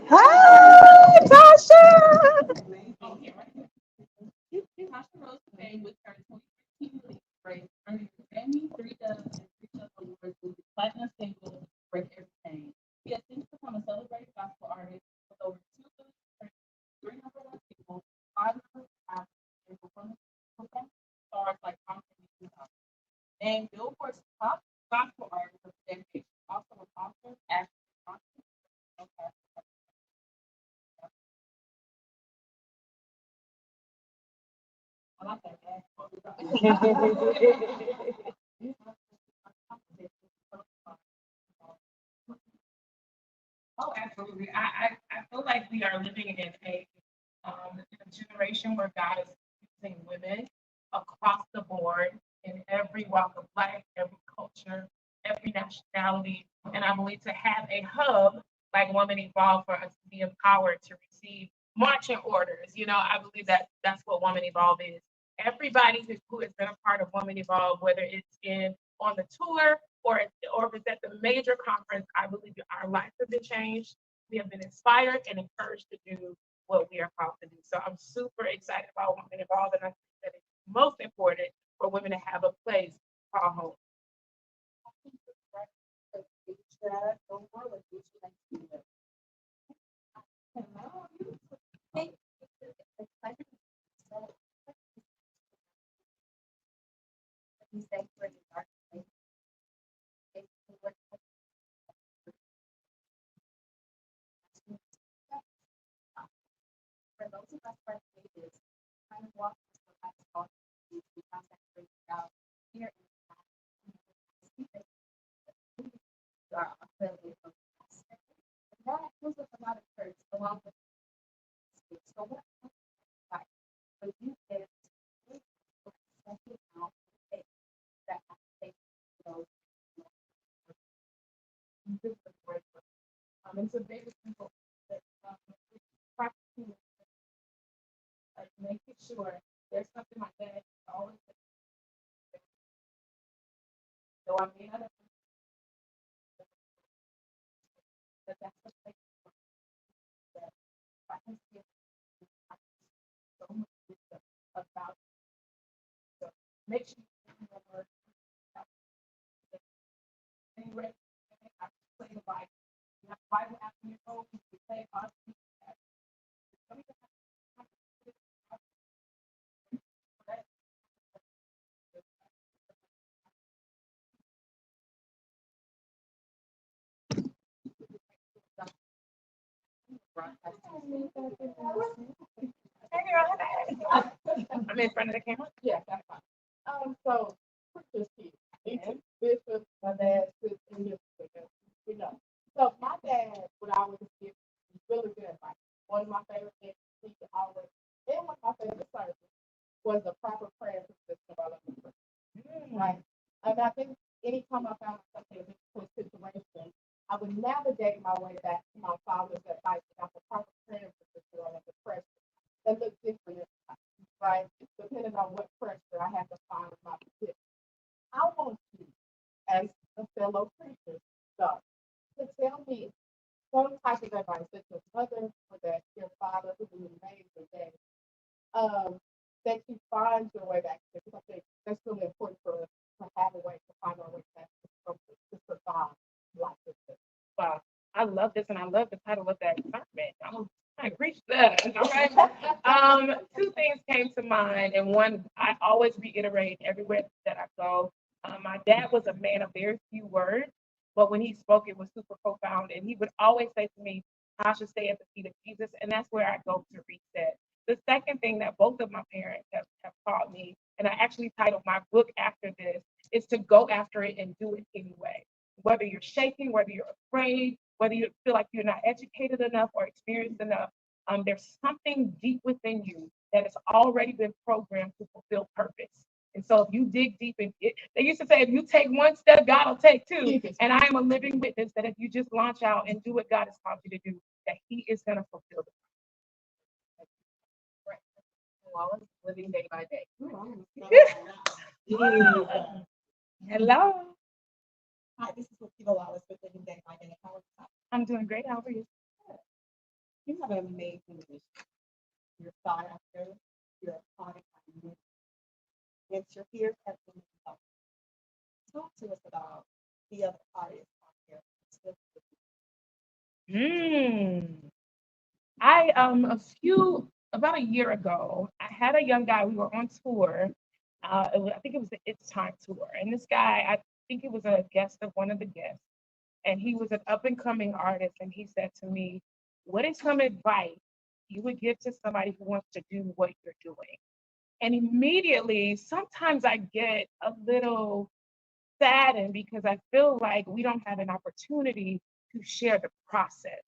Hi, Tasha. Oh, absolutely. I feel like we are living in a generation where God is using women across the board in every walk of life, every culture, every nationality. And I believe to have a hub like Woman Evolve for us to be empowered to receive marching orders. I believe that that's what Woman Evolve is. Everybody who has been a part of Woman Evolve, whether it's in on the tour or if it's at the major conference, I believe our lives have been changed. We have been inspired and encouraged to do what we are called to do. So I'm super excited about Women Involved, and I think that it's most important for women to have a place called home. It's a very simple um, practicing, like making sure there's something like that always so I may not have that that's the place that I can see so much wisdom about so make sure you know the word anyway. I play the Bible. You have the Bible app on your phone, you play it. I'm in front of the camera. Yeah, that's fine. So Christmas kids, Bishop, my dad, sister, and his sister, you know. So my dad would always give really good advice. One of my favorite things he would always, and one of my favorite services was the proper prayer system of the prayer. Right. And I think anytime I found myself in a difficult situation, I would navigate my way back to my father's advice about the proper prayer system of the pressure. That looks different, right? Depending on what pressure I have to find in my position. I want you, as a fellow preacher, so, to tell me some type of advice that your mother or that your father who you made your day, um, that you find your way back to. Because I think that's really important for us to have a way to find our way back to survive life with this. Wow. I love this and I love the title of that sermon. I preach that. All right. Two things came to mind, and one I always reiterate everywhere that I go. My dad was a man of very few words, but when he spoke, it was super profound. And he would always say to me, Tasha, stay at the feet of Jesus. And that's where I go to reset. The second thing that both of my parents have taught me, and I actually titled my book after this, is to go after it and do it anyway. Whether you're shaking, whether you're afraid, whether you feel like you're not educated enough or experienced enough, there's something deep within you that has already been programmed to fulfill purpose. And so if you dig deep in it, they used to say, if you take one step, God will take two. And I am a living witness that if you just launch out and do what God has called you to do, that He is going to fulfill the right. Well, living day by day. Hello. Hi, this is what people always put living day by day. I'm doing great. How are you? You have an amazing mission. You're sought after. You're a product of you. It's your peers have been helped. Talk to us about the other artists out there. About a year ago, I had a young guy. We were on tour. I think it was the It's Time tour, and this guy, I think he was a guest of one of the guests, and he was an up and coming artist. And he said to me, "What is some advice you would give to somebody who wants to do what you're doing?" And immediately, sometimes I get a little saddened because I feel like we don't have an opportunity to share the process.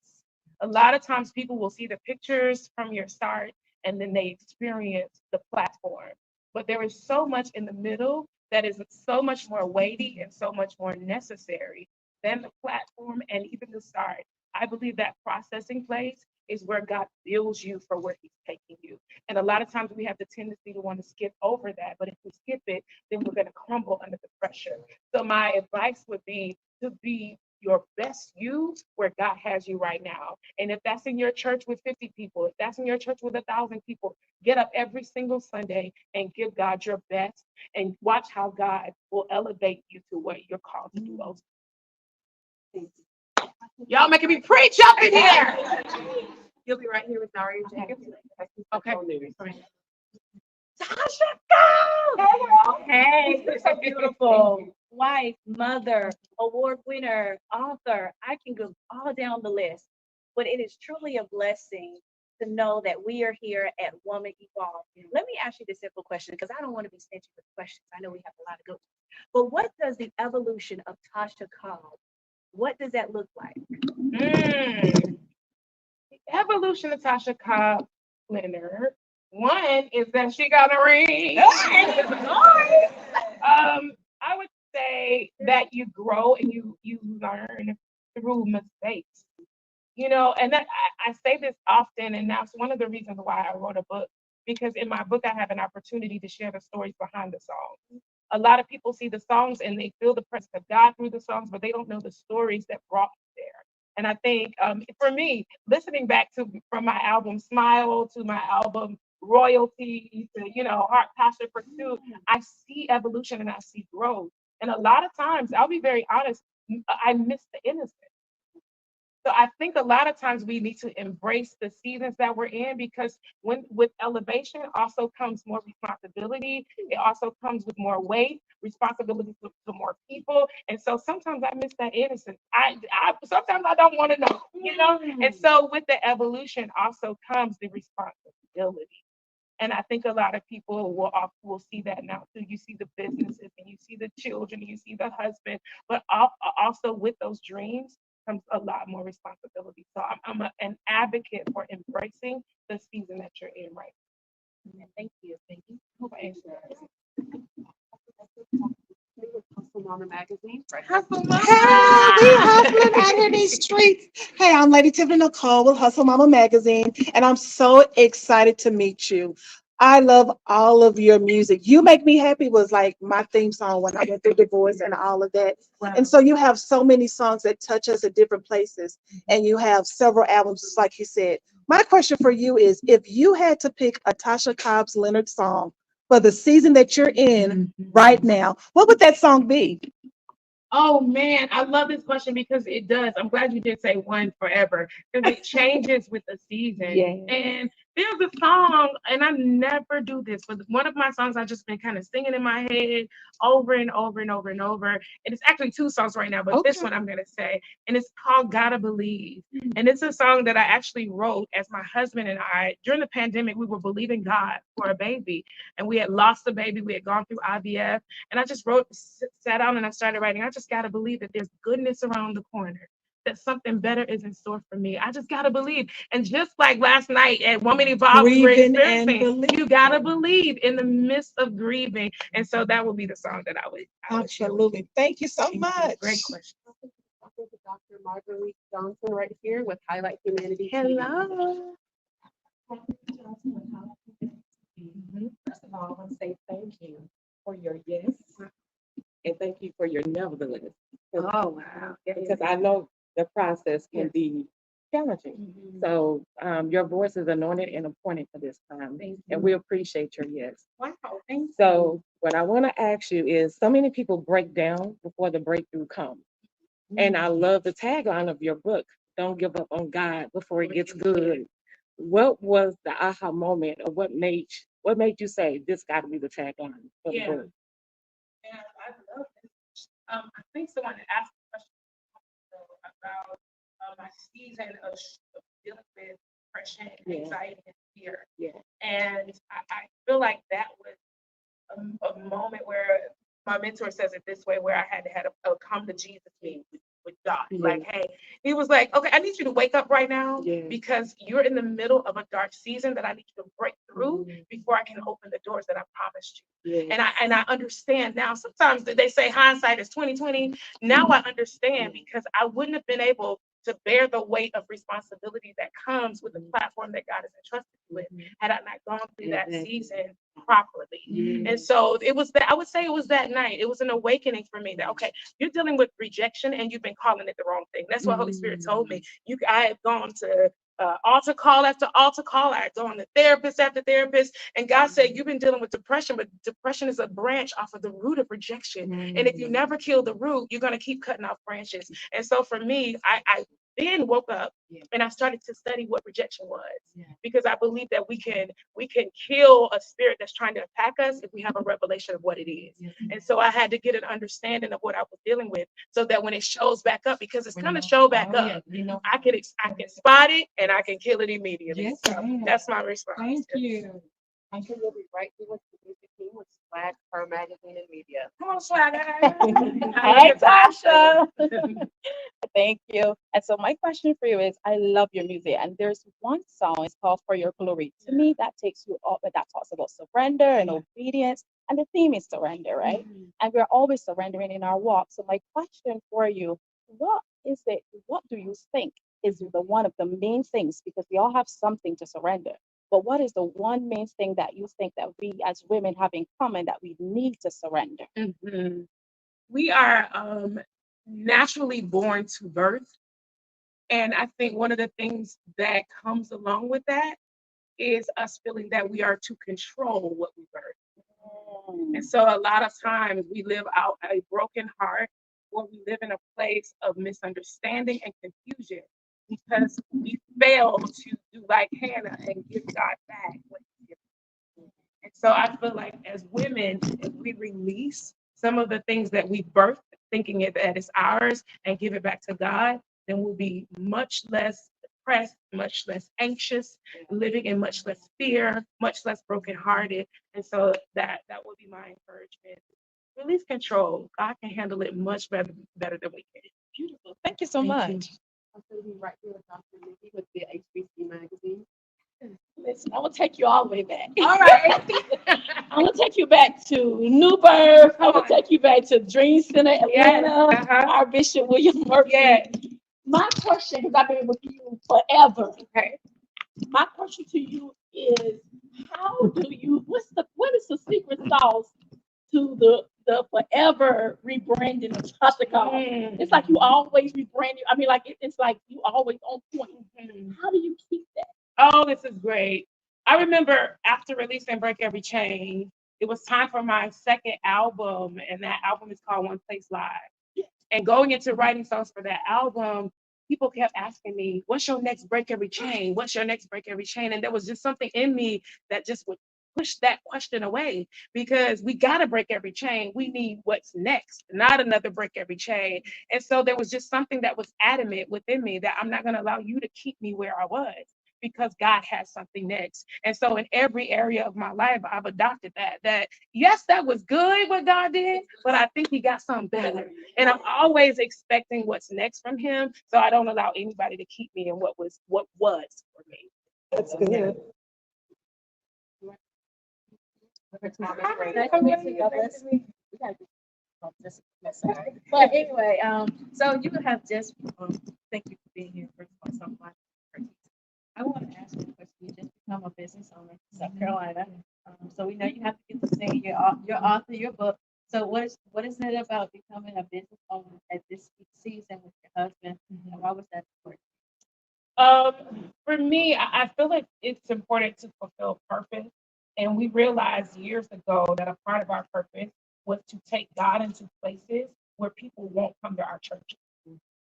A lot of times people will see the pictures from your start and then they experience the platform. But there is so much in the middle that is so much more weighty and so much more necessary than the platform and even the start. I believe that processing place is where God builds you for where He's taking you. And a lot of times we have the tendency to want to skip over that. But if we skip it, then we're going to crumble under the pressure. So my advice would be to be your best you where God has you right now. And if that's in your church with 50 people, if that's in your church with 1,000 people, get up every single Sunday and give God your best and watch how God will elevate you to what you're called to do. Y'all making me preach up in here. You'll be right here with Daria Jackson. Okay. Tasha Cobbs! Hey, you're so beautiful. Wife, mother, award winner, author. I can go all down the list. But it is truly a blessing to know that we are here at Woman Evolve. Let me ask you this simple question because I don't want to be stingy with questions. I know we have a lot of good ones. But what does the evolution of Tasha Cobbs, what does that look like? The evolution of Tasha Cobbs Leonard. One is that she got a ring. I would say that you grow and you learn through mistakes. And that I say this often, and that's one of the reasons why I wrote a book, because in my book I have an opportunity to share the stories behind the songs. A lot of people see the songs and they feel the presence of God through the songs, but they don't know the stories that brought me there. And I think for me, listening back to from my album Smile to my album Royalty to Heart Passion Pursuit, I see evolution and I see growth. And a lot of times, I'll be very honest, I miss the innocence. So I think a lot of times we need to embrace the seasons that we're in because when with elevation also comes more responsibility. It also comes with more weight, responsibility to more people. And so sometimes I miss that innocence. I sometimes I don't want to know. And so with the evolution also comes the responsibility. And I think a lot of people will see that now too. You see the businesses and you see the children, and you see the husband, but also with those dreams comes a lot more responsibility. So an advocate for embracing the season that you're in right now. Thank you. Thank you. Hope I answered that. Hustle Mama Magazine. Hustle Hey, Mama. we hustling out in these streets. Hey, I'm Lady Tiffany Nicole with Hustle Mama Magazine, and I'm so excited to meet you. I love all of your music. You Make Me Happy was like my theme song when I went through divorce and all of that. Wow. And so you have so many songs that touch us at different places, and you have several albums, just like you said. My question for you is if you had to pick a Tasha Cobbs Leonard song for the season that you're in right now, what would that song be? Oh man, I love this question because it does. I'm glad you did say one forever because it changes with the season. Yeah. And there's a song, and I never do this, but one of my songs I've just been kind of singing in my head over and over and over and over. And it's actually two songs right now, but this one I'm gonna say, and it's called Gotta Believe. And it's a song that I actually wrote as my husband and I during the pandemic. We were believing God for a baby, and we had lost a baby. We had gone through IVF, and I just sat down and I started writing. I just got to believe that there's goodness around the corner, that something better is in store for me. I just got to believe. And just like last night at Woman Evolve, we were experiencing, you got to believe in the midst of grieving. And so that would be the song that I would Absolutely. Thank you so much. Great question. Dr. Marguerite Johnson right here with Highlight Humanity. Hello. First of all, I want to say thank you for your yes, and thank you for your nevertheless. Oh, wow. Because I know the process can be challenging. So your voice is anointed and appointed for this time. And we appreciate your yes. Wow. Thank So what I want to ask you is so many people break down before the breakthrough comes. And I love the tagline of your book, Don't Give Up on God Before It Gets Good. What was the aha moment or what made you say this gotta be the tagline for the Yeah. book? Yeah, I love this. I think someone asked a question about my season of dealing with depression, Yeah. anxiety, and fear. Yeah. And I feel like that was a moment where my mentor says it this way, where I had to have a come to Jesus meeting with God. Yeah. Like, hey, he was like, okay, I need you to wake up right now Yeah. because you're in the middle of a dark season that I need you to break through before I can open the doors that I promised you. Yeah. And I understand now. Sometimes they say hindsight is 2020. Now I understand because I wouldn't have been able to bear the weight of responsibility that comes with the platform that God has entrusted me with had I not gone through that season properly. And so it was that I would say it was that night. It was an awakening for me that okay, you're dealing with rejection and you've been calling it the wrong thing. That's what Holy Spirit told me. I have gone to altar call after altar call. I had gone to therapist after therapist, and God said you've been dealing with depression, but depression is a branch off of the root of rejection. And if you never kill the root, you're going to keep cutting off branches. And so for me, I then woke up and I started to study what rejection was because I believe that we can kill a spirit that's trying to attack us if we have a revelation of what it is. And so I had to get an understanding of what I was dealing with so that when it shows back up, because it's going to show back up, I can spot it and I can kill it immediately. Yes, So that's my response. Thank you. I'm sure you'll be right here with the music team with Swag, Her Magazine, and Media. Come on, Swagger. Hey, Tasha. Thank you. And so my question for you is, I love your music, and there's one song. It's called "For Your Glory." To me, that takes you up, but that talks about surrender and obedience, and the theme is surrender, right? And we're always surrendering in our walk. So my question for you, what is it? What do you think is the one of the main things? Because we all have something to surrender. But what is the one main thing that you think that we as women have in common that we need to surrender? We are naturally born to birth. And I think one of the things that comes along with that is us feeling that we are to control what we birth. And so a lot of times we live out a broken heart or we live in a place of misunderstanding and confusion because we fail to do like Hannah and give God back what He's given. And so I feel like as women, if we release some of the things that we birthed, thinking that it's ours, and give it back to God, then we'll be much less depressed, much less anxious, living in much less fear, much less brokenhearted. And so that would be my encouragement. Release control. God can handle it much better than we can. Beautiful. Thank you so much. I'm going to be right here with Dr. Nikki with the HBC magazine. Listen, I'm gonna take you all the way back. All right. I'm gonna take you back to New Birth. I'm gonna take you back to Dream Center, Atlanta. Yes, Our Bishop William Murphy. Yeah. My question, because I've been with you forever. Okay. My question to you is, what is the secret sauce to the forever rebranding of Tasha Cobbs? It's like you always rebrand you. I mean, like it's like you always on point. How do you keep that? Oh, this is great. I remember after releasing Break Every Chain, it was time for my second album, and that album is called One Place Live. And going into writing songs for that album, people kept asking me, what's your next Break Every Chain? What's your next Break Every Chain? And there was just something in me that just would push that question away because we got to break every chain. We need what's next, not another break every chain. And so there was just something that was adamant within me that I'm not going to allow you to keep me where I was because God has something next. And so in every area of my life, I've adopted that yes, that was good what God did, but I think He got something better. And I'm always expecting what's next from Him. So I don't allow anybody to keep me in what was for me. That's good. But anyway, so you have just thank you for being here first of all. I want to ask you a question. You just become a business owner in South Carolina. So we know you have to get to say your author, your book. So what is it about becoming a business owner at this season with your husband? And why was that important? For me, I feel like it's important to fulfill purpose. And we realized years ago that a part of our purpose was to take God into places where people won't come to our church.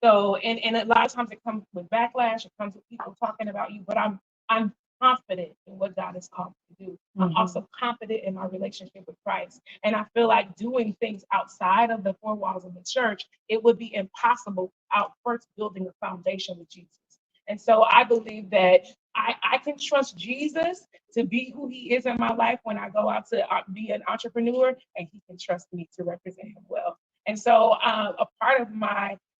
So, and a lot of times it comes with backlash, it comes with people talking about you, but I'm confident in what God has called me to do. I'm also confident in my relationship with Christ. And I feel like doing things outside of the four walls of the church, it would be impossible without first building a foundation with Jesus. And so I believe that I can trust Jesus to be who he is in my life when I go out to be an entrepreneur, and he can trust me to represent him well. And so a part of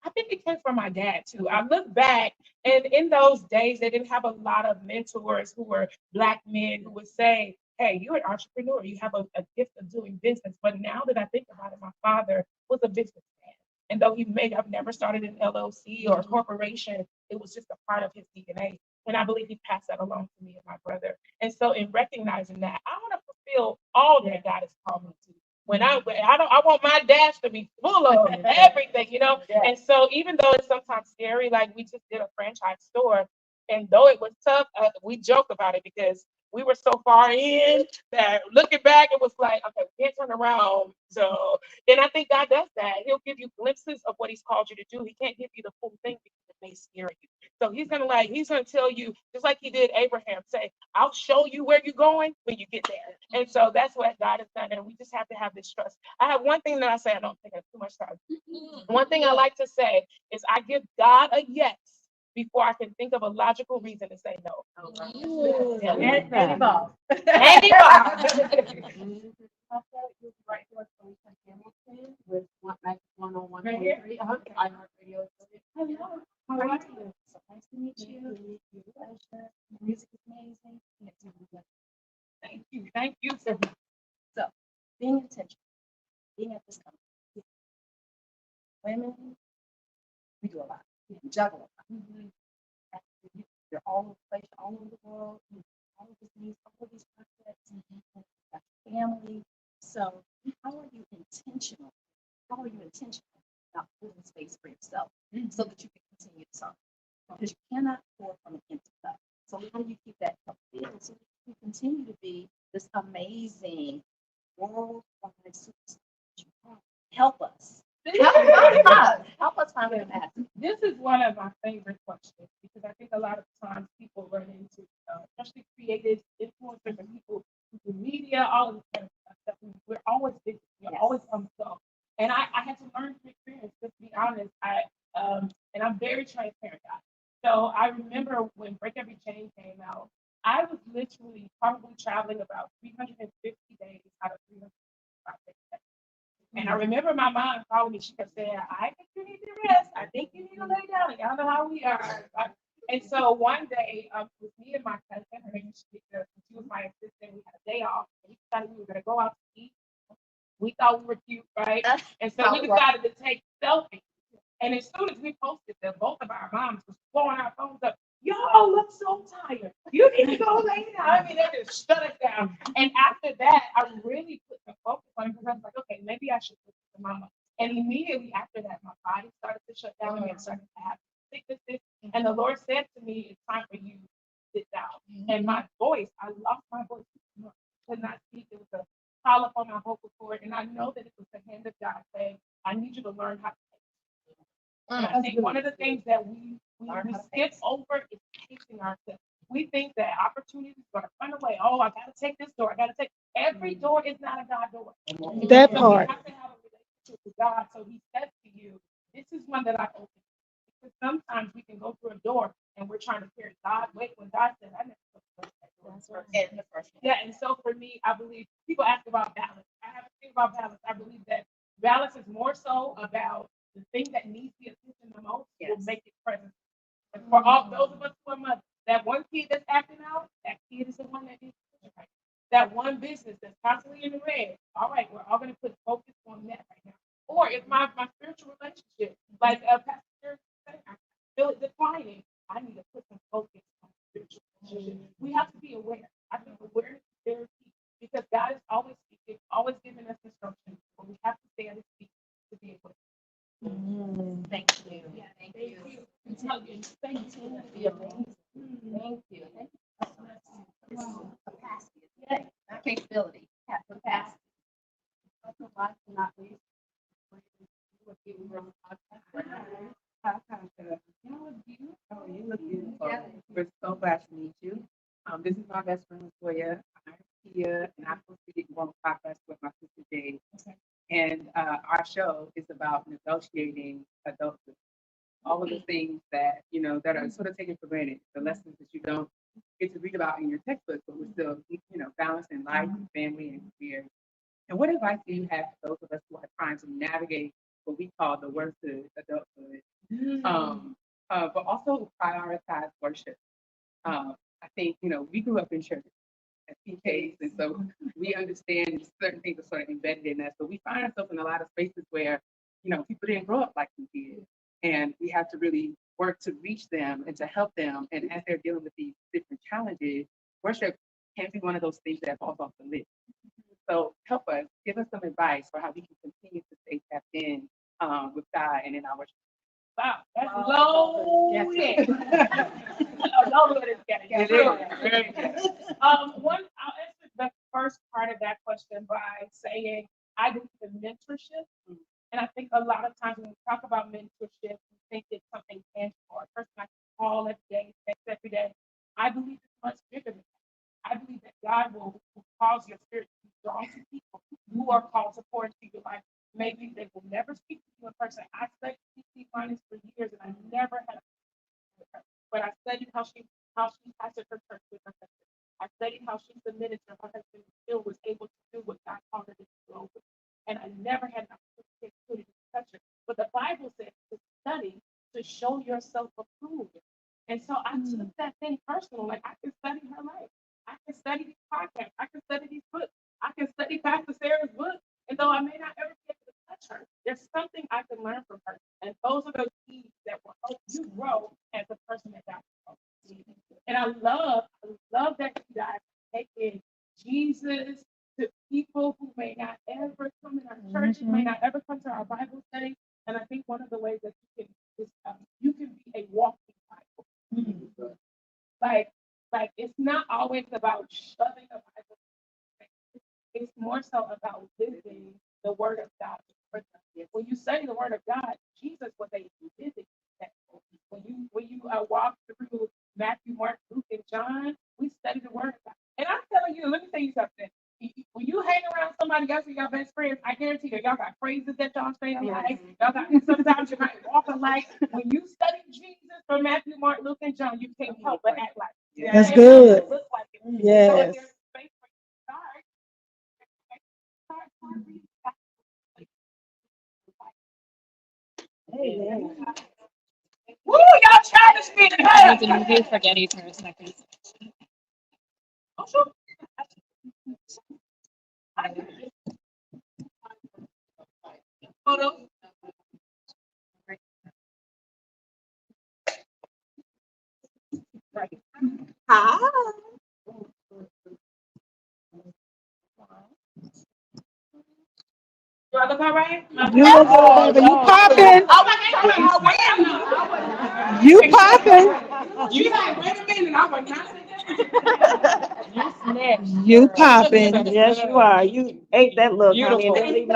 I think it came from my dad too. I look back, and in those days, they didn't have a lot of mentors who were Black men who would say, hey, you're an entrepreneur, you have a gift of doing business. But now that I think about it, my father was a businessman. And though he may have never started an LLC or a corporation, it was just a part of his DNA. And I believe he passed that along to me and my brother. And so in recognizing that, I want to fulfill all that God has called me to. I want my dash to be full of everything, you know. And so even though it's sometimes scary, like we just did a franchise store, and though it was tough, we joke about it because we were so far in that looking back, it was like, okay, we can't turn around. So, and I think God does that. He'll give you glimpses of what he's called you to do. He can't give you the full thing because it may scare you. So he's gonna tell you, just like he did Abraham, say, I'll show you where you're going when you get there. And so that's what God has done. And we just have to have this trust. I have one thing that I say, I don't think I have too much time. One thing I like to say is I give God a yes before I can think of a logical reason to say no. Any ball. Any ball. Right here from Hamilton with one on one Right here? 1.3. I heart radio. Hello. How are you? So nice to meet you. Pleasure. Music is amazing. Thank you. Thank you. So, being intentional, being at this company, women, we do a lot. We juggle a lot. You're all over the place, all over the world, all of these, all of these projects, and got your family. So, how are you intentional? How are you intentional about holding space for yourself so that you can continue to serve? Because you cannot pour from an empty cup. So, how do you keep that cup filled so that you continue to be this amazing worldwide superstar that you are? Help us. Help us find the master. This is one of my favorite questions because I think a lot of times people run into, especially creative influencers and people who do media, all of this kind of stuff. We're always busy. We're always on the go. And I had to learn from experience, just to be honest. And I'm very transparent, guys. So I remember when Break Every Chain came out, I was literally probably traveling about 350 days out of 365 days. And I remember my mom calling me. She kept saying, I think you need to rest. I think you need to lay down. And y'all know how we are. And so one day, it was me and my cousin. Her name was Shika. She was my assistant. We had a day off. And we decided we were going to go out to eat. We thought we were cute, right? And so we decided to take selfies. And as soon as we posted them, both of our moms was blowing our phones up. Y'all look so tired. You need to go lay down. I mean, they just shut us down. And after that, I really put the focus on it because I was like, okay, maybe I should listen to mama. And immediately after that, my body started to shut down and started to have sicknesses. And the Lord said to me, it's time for you to sit down. And my voice, I lost my voice. I could not speak. It was a polyp on my vocal cord. And I know that it was the hand of God saying, I need you to learn how to take. And I think one of the things that we skip over is pacing ourselves. We think that opportunity is going to run away. Oh, I got to take this door. I got to take every door is not a God door. That So part. we have to have a relationship with God. So He says to you, "This is one that I open." Because sometimes we can go through a door and we're trying to hear God wait when God said, "I never put that door." Yeah, and so for me, I believe people ask about balance. I have to think about balance. I believe that balance is more so about the thing that needs the attention the most will make it present. And for all those of us who are mothers, that one kid that's acting out, that kid is the one that needs attention right now. That one business that's constantly in the red. All right, we're all going to put focus on that right now. Or if my spiritual relationship, like Pastor said, I feel it declining, I need to put some focus on spiritual relationship. We have to be aware. I think awareness is very key because God is always speaking, always giving us instructions, but we have to stay at His feet to be able to. Thank you. Yeah, thank you. Continue to be amazing. Hi, Tasha. Oh, you look beautiful. We're so glad to meet you. This is my best friend, Latoya. I'm here, and I'm supposed to be on a podcast with my sister Jade. And our show is about negotiating adulthood. All of the things that, that are sort of taken for granted, the lessons that you don't get to read about in your textbook, but we're still, balancing life and family and career. And what advice do you have for those of us who are trying to navigate what we call the worst of adulthood, but also prioritize worship? I think, we grew up in church as PKs, and so we understand certain things are sort of embedded in us, but we find ourselves in a lot of spaces where, people didn't grow up like we did. And we have to really work to reach them and to help them. And as they're dealing with these different challenges, worship can be one of those things that falls off the list. So help us, give us some advice for how we can continue to stay tapped in with God and in our worship. Wow, that's loaded. Loaded. It is. I'll answer the first part of that question by saying I believe in mentorship. And I think a lot of times when we talk about mentorship, we think it's something tangible. A person I can call every day, text every day. I believe it's much bigger than that. I believe that God will cause your spirit to be drawn to people who are called to pour into your life. Maybe they will never speak to you in person. I studied CC finance for years and I never had a with her. But I studied how she pastored her church with her husband. I studied how she submitted to her husband and still was able to do what God called her to do over. And I never had an opportunity to touch her. But the Bible says to study to show yourself approved. And so I took that thing personal. Like I can study her life. I can study these podcasts. I can study these books. I can study Pastor Sarah's book. And though I may not ever be able to touch her, there's something I can learn from her. And those are those keys that will help you grow as a person that God has called you to be. And I love that you guys take in Jesus to people who may not ever come in our church, may not ever come to our Bible study. And I think one of the ways that you can is you can be a walking Bible. Like it's not always about shoving a Bible. It's more so about living the Word of God. When you study the Word of God, Jesus was a living text. When you walk through Matthew, Mark, Luke, and John, we study the Word of God. And I'm telling you, let me tell you something. When you hang around somebody else and your best friends, I guarantee you, y'all got phrases that y'all say alike. Y'all got sometimes you might walk alike. When you study Jesus from Matthew, Mark, Luke, and John, you can't help but act like it. That's good. Look like it. Yes. So if there's space for you to start. Woo, y'all challenged me today. You forget it for a second. Photo. Hi. Do I look all right? You look good, baby. You popping. You popping. You like, wait a minute, I was not. You popping. Yes, you are. You ate that look, honey. And didn't leave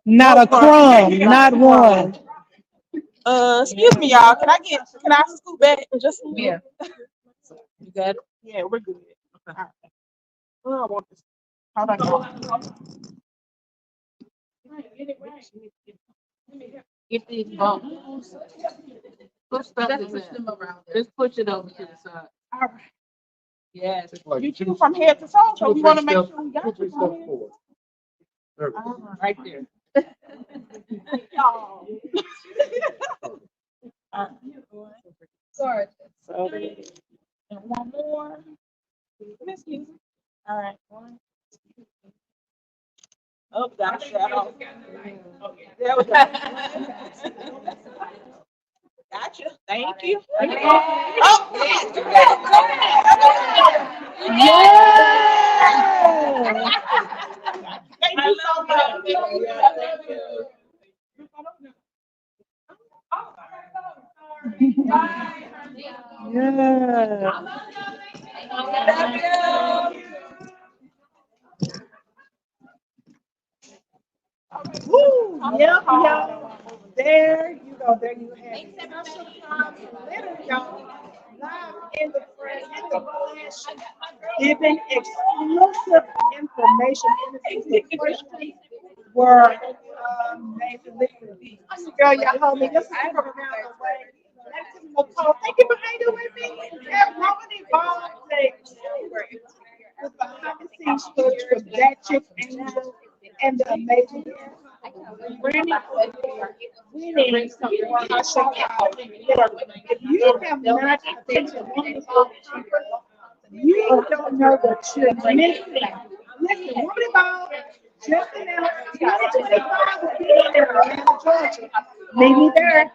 not a crumb, not one. Excuse me, y'all. Can I scoot back just a little? Yeah. You good? Yeah, we're good. Okay. Oh, I want this. Hold on. Get it right. Get these bumps. Push them around. Just push it over to the side. All right. Yes. You two from head to toe, so we want to make sure we got you from here. Right there. Sorry. So, and one more. Excuse me. All right. One. Oh, got a shadow. There we go. Gotcha. Thank you. Oh, yeah. Thank you so much. Yeah. Woo. Yep, y'all. There you go. So there you have it. Tasha Cobbs Leonard, y'all, live in the flesh, giving exclusive information. And the questions were amazing. Girl, y'all hold me. Let's come around the way. Let's Nicole. Thank you for hanging with me. And Melanie Ball, with behind the scenes footage with that chick Angel and the amazing Brandy winning for Tasha Cobbs. If you have not attended one of those conferences, you don't know what you're missing. Listen, Woman Ball just announced 2025 will be in Atlanta, Georgia. Meet me there.